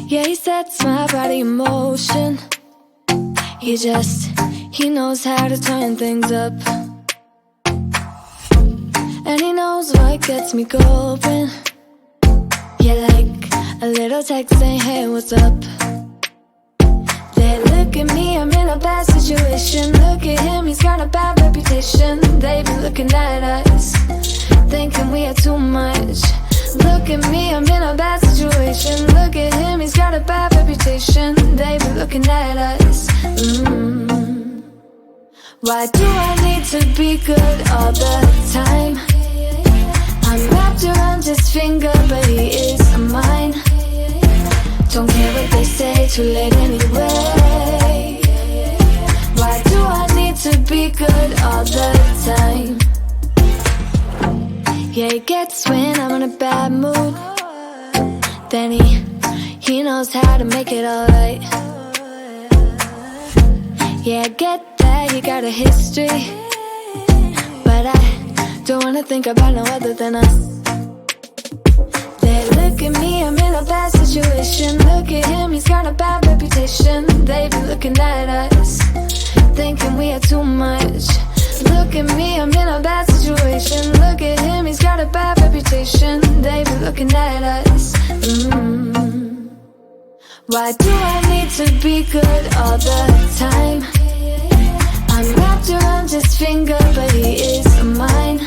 Yeah, he sets my body in motion. He knows how to turn things up. And he knows what gets me going. Yeah, like a little text saying, hey, what's up? They look at me, I'm in a bad situation. Look at him, he's got a bad reputation. They be looking at us, thinking we are too much. Look at me, I'm in a bad situation. Look at him, he's got a bad reputation. They be looking at us. Why do I need to be good all the time? I'm wrapped around his finger, but he is mine. Don't care what they say, too late anyway. Why do I need to be good all the time? Yeah, he gets when I'm in a bad mood. Then he knows how to make it alright. Yeah, I get that you got a history, but I don't wanna think about no other than us. They look at me, I'm in a bad situation. Look at him, he's got a bad reputation. They be looking at us, thinking we are too much. Look at me, I'm in a bad situation. Look at him, he's got a bad reputation. They be looking at us. Why do I need to be good all the time? I'm wrapped around his finger, but he is mine.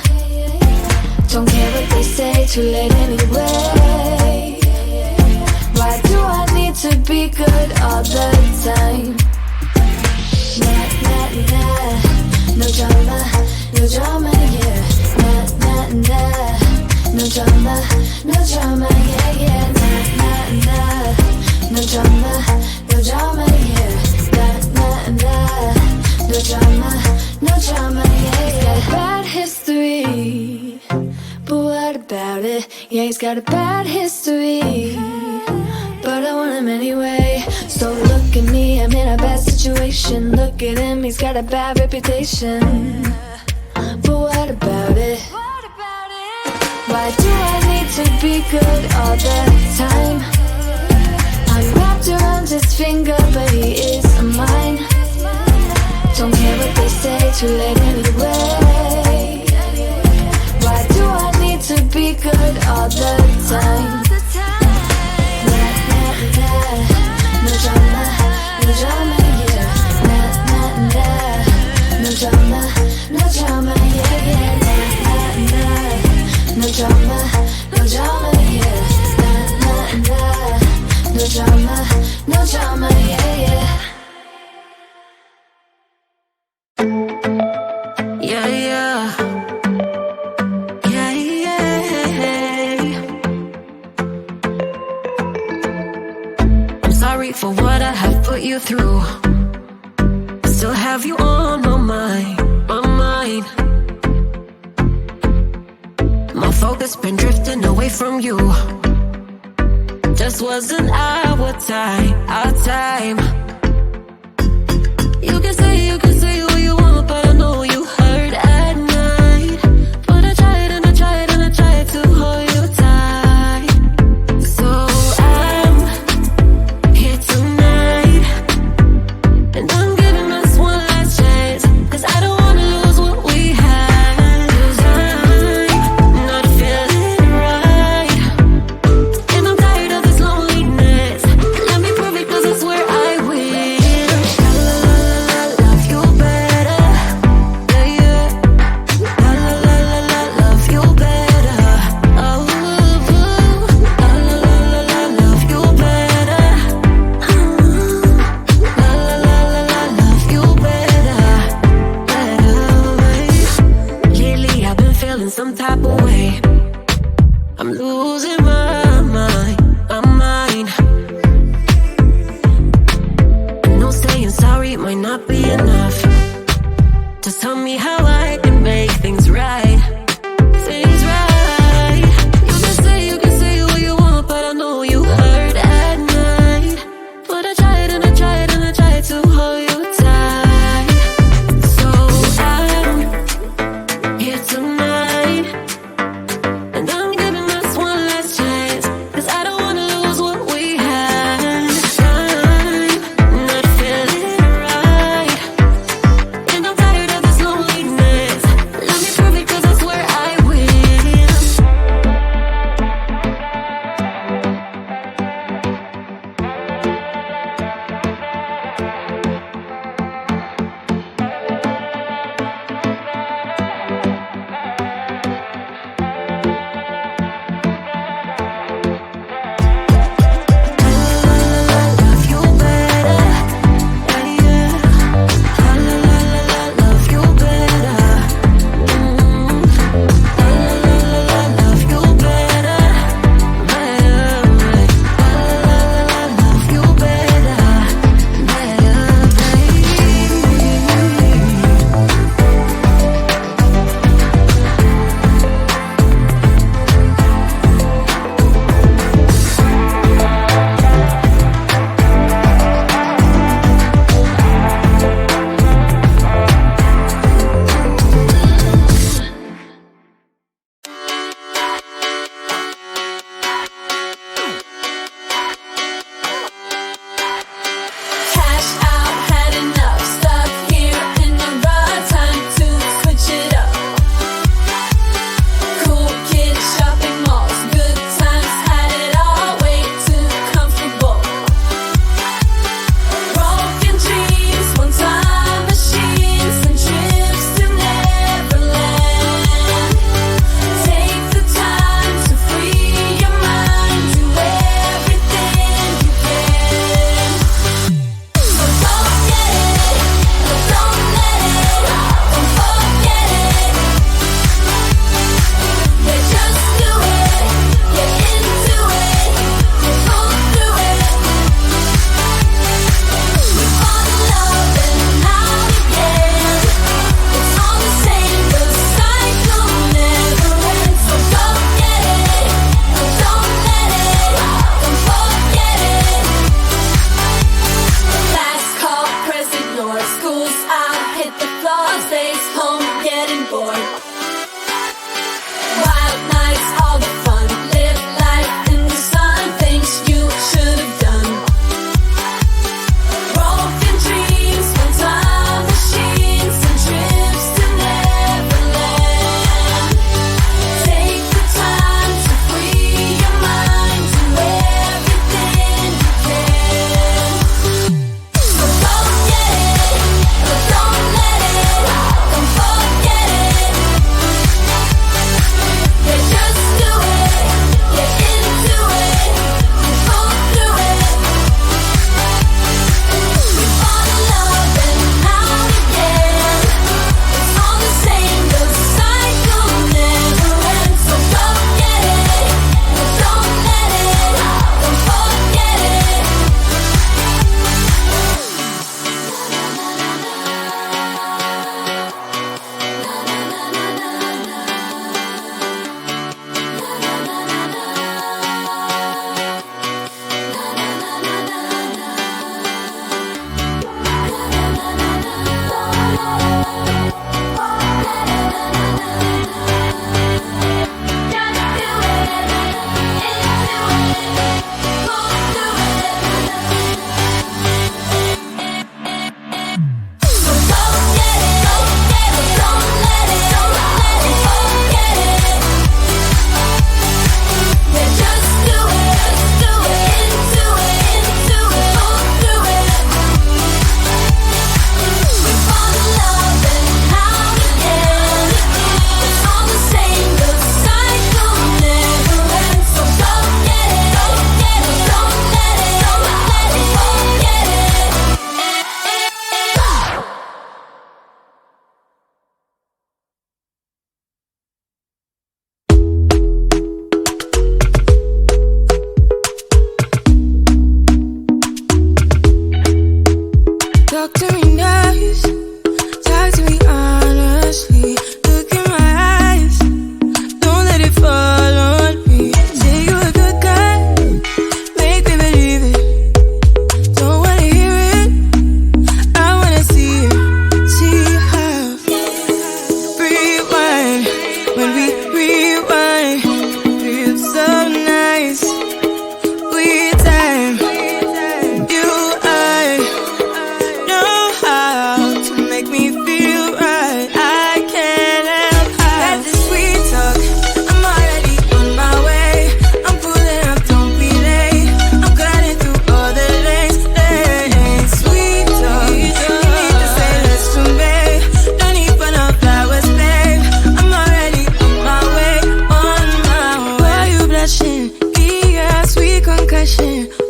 Don't care what they say, too late anyway. Why do I need to be good all the time? Nah, nah, nah. No drama, no drama, yeah. Nah, nah, nah. No drama, no drama, yeah, yeah. Nah, nah, nah. No drama, no drama, yeah. Nah, nah, nah. No drama, no drama, yeah, yeah. He's got a bad history, but what about it? Yeah, he's got a bad history, but I want him anyway. So look at me, I'm in a bad situation. Look at him, he's got a bad reputation, but what about it? Why do I need to be good all the time? I'm wrapped around his finger, but he is mine. Don't care what they say, too late anyway. Why do I need to be good all the time? Nah, nah, nah. No drama, no drama, yeah. Nah, nah, nah. No drama, no drama, yeah, yeah. Nah, nah, nah. No drama, no drama, yeah. Nah, nah, nah. No drama, no drama, yeah, yeah. Yeah, yeah. Yeah, yeah. I'm sorry for what I have put you through. I still have you on my mind, my mind. My focus been drifting away from you. Just wasn't our time, our time. You can say what you want, but I know you hurt at night. But I tried and I tried and I tried to hold you tight. So I'm here tonight, and I'm giving us one last chance, 'cause I don't wanna lose what we had. 'Cause I'm not feeling right, and I'm tired of this loneliness. Let me prove it, 'cause I swear I will. Love you back. precaution.